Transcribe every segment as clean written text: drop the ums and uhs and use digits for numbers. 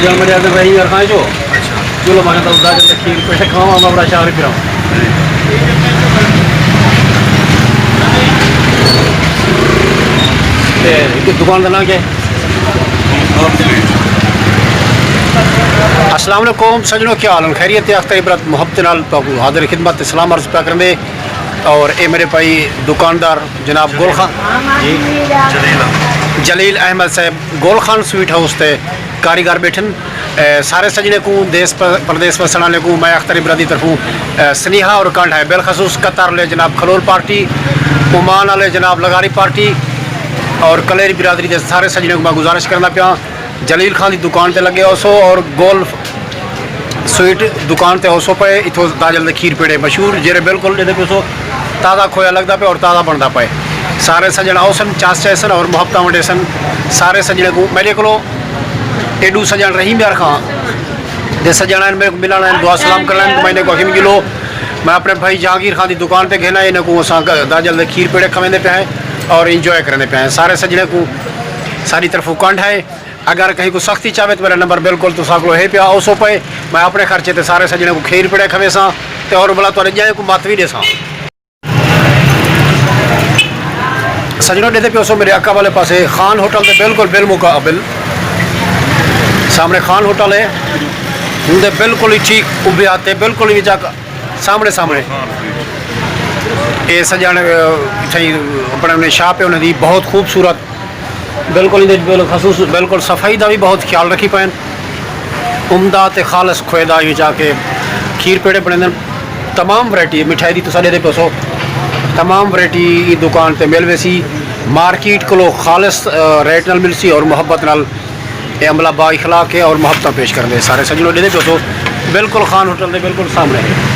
जल मजा तो भाई और खाए जो चलो माने तो उदा जल खीर पे खाओ हम बड़ा शाहरी पिराओ ते दुकान का नाम क्या है? अस्सलाम वालेकुम सजनों, क्या हाल है? खैरियत है? अख्तर इबरत मोहब्बत नाल तो हाजिर खिदमत सलाम अर्ज़ पिया करने। और ये मेरे भाई दुकानदार जनाब गोल खान जलील अहमद साहब गोल खान स्वीट हाउस ते कारीगर बैठन। सारे सजने को देश प्रदेश वसन वाले को मैं अख्तर इबरत की तरफों स्नेहा और कंठ है बिलखसूस कतर वाले जनाब खलोल पार्टी, ओमान वाले जनाब लगारी पार्टी और कलेरी बिरादरी के सारे सजने को मैं गुजारिश करना पाया जलील खान की दुकान पर लगे हो सो और गोल स्वीट दुकान ते हो पे इतों दाजल खीर पेड़े मशहूर जेरे बिल्कुल जे पे ताज़ा खोया लगता पे और ताज़ा बनता पे। सारे सजन आओ सन चाचे सन और मुहब्बत वंडे सन। सारे सजने को मेरे को एडू सजन रही मेरे खां दे सजन मेरे को मिलाना दुआ सलाम करना तो मैंने को अखिम किलो मैं अपने भाई जहांगीर खान की दुकान पे घेना इन्हें को दाजल खीर पेड़े खवेंदे पे हैं और इंजॉय करने पे हैं। सारे सजने को सारी तरफ कंड है। अगर कहीं को सख्ती चाहे तो मेरा नंबर बिल्कुल तो साकलो है पिया उसो पे मैं अपने खर्चे ते सारे सजने को खीर पेड़े खवे सा ते और बोला तो जाए को मत भी दे सा सजनों देते पे उसो मेरे अक्का वाले पासे खान होटल ते बिल्कुल बिल मुकाबिल सामने खान होटल है उनके बिल्कुल ही ठीक उभे आते बिल्कुल ही जा सामने सामने ये सजन अपने शाप है उन्हें बहुत खूबसूरत बिल्कुल खसूस बिल्कुल सफाई का भी बहुत ख्याल रखी पैन उमदा ते खालस खोएदा जाके खीर पेड़े बने तमाम वैरायटी मिठाई की तो साढ़े पैसो तमाम वैरायटी दुकान पे मिल वैसी मार्केट को खालस रेट नाल मिलसी और मुहब्बत नाल अमला बा इखलाक के और मुहब्बत पेश कर दे सारे सजनों दे पैसो बिल्कुल खान होटल के बिल्कुल सामने है।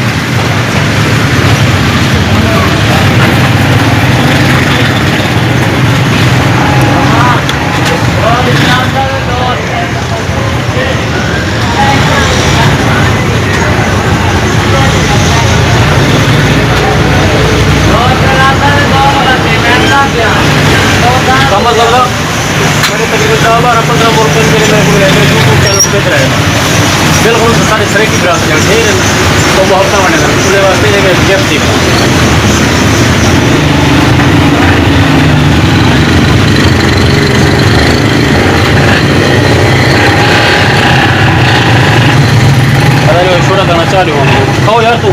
बिल्कुल सारे सरे की ब्रांच तो बहुत बने वास्ते गिफ्ट दी छोटा गाना चालू हो खाओ यार तू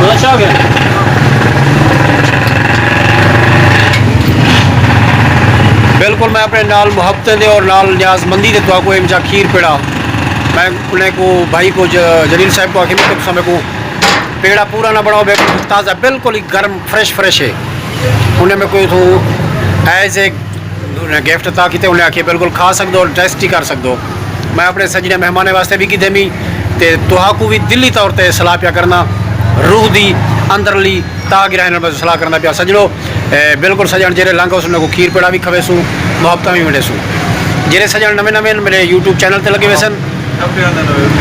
अच्छा गया। बिल्कुल मैं अपने नाल मुहब्बत दे और नाल न्याजमंदी दे तो को जा खीर पेड़ा मैं उन्हें को भाई को जलील साहब को आखिर कुछ समय को पेड़ा पूरा ना बनाओ बिल्कुल ताज़ा बिल्कुल ही गर्म फ्रेश है उन्हें मैं कोई तो एज ए गिफ्ट था कि उन्हें आखिर बिल्कुल खा सकते हो और टेस्ट ही कर सकते हो। मैं अपने सजने मेहमान वास्ते भी कि मी तो तुहाकू भी दिली तौर पर सलाह पिया करना रूह दी अंदरली ताक रहने सलाह करना पिया सजनों बिल्कुल सजन जेरे लंघ उन्हें को खीर पेड़ा भी खवे सूँ मुहब्बत भी मिले सूँ जेरे सजन नवे नवे मेरे यूट्यूब चैनल पर लगे हुए सन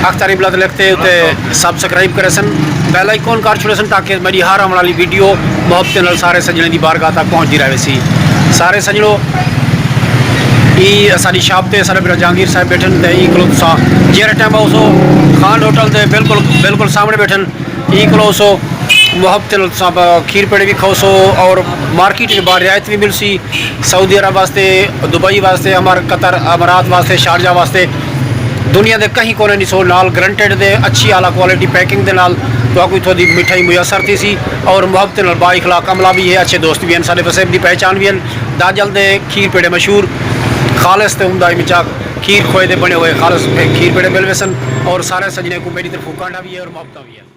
अख्तर इबरत लिखते उते सब्सक्राइब करे सन बेल आइकॉन कर छुड़े सन ताकि मेरी हर आने वाली वीडियो मुहब्बत नाल सारे सजने की बारगाह तक पहुँचती रहे सी। सारे सजनों साड़ी शॉप से सारे मेरा जहांगीर साहब बैठन तो को जेरे टाइम उसो खान होटल से बिल्कुल सामने बैठन को सो मुहब्बत खीर पेड़े भी खाओ सो और मार्केट के बाहर रियायत भी मिल सी सऊदी अरब वास्ते दुबई वास्ते अमर कतर अमरात वास्ते शारजा वास्ते दुनिया के कहीं कोने नहीं सो नाल ग्रंटेड दे अच्छी आला क्वालिटी पैकिंग दे नाल तो कोई थोड़ी मिठाई मुयसर थी सी और मुहब्बत नाल बा इखलाक अमला भी है अच्छे दोस्त भी हैं सारे वसेब की पहचान भी हैं। दाजल दे खीर पेड़े मशहूर खालस ते उमदा मिचा खीर खोए दे बने हुए खालस खीर पेड़े मिल वसन और सारे सजने को मेरी तरफ कांडा भी है और मुहब्बत भी है।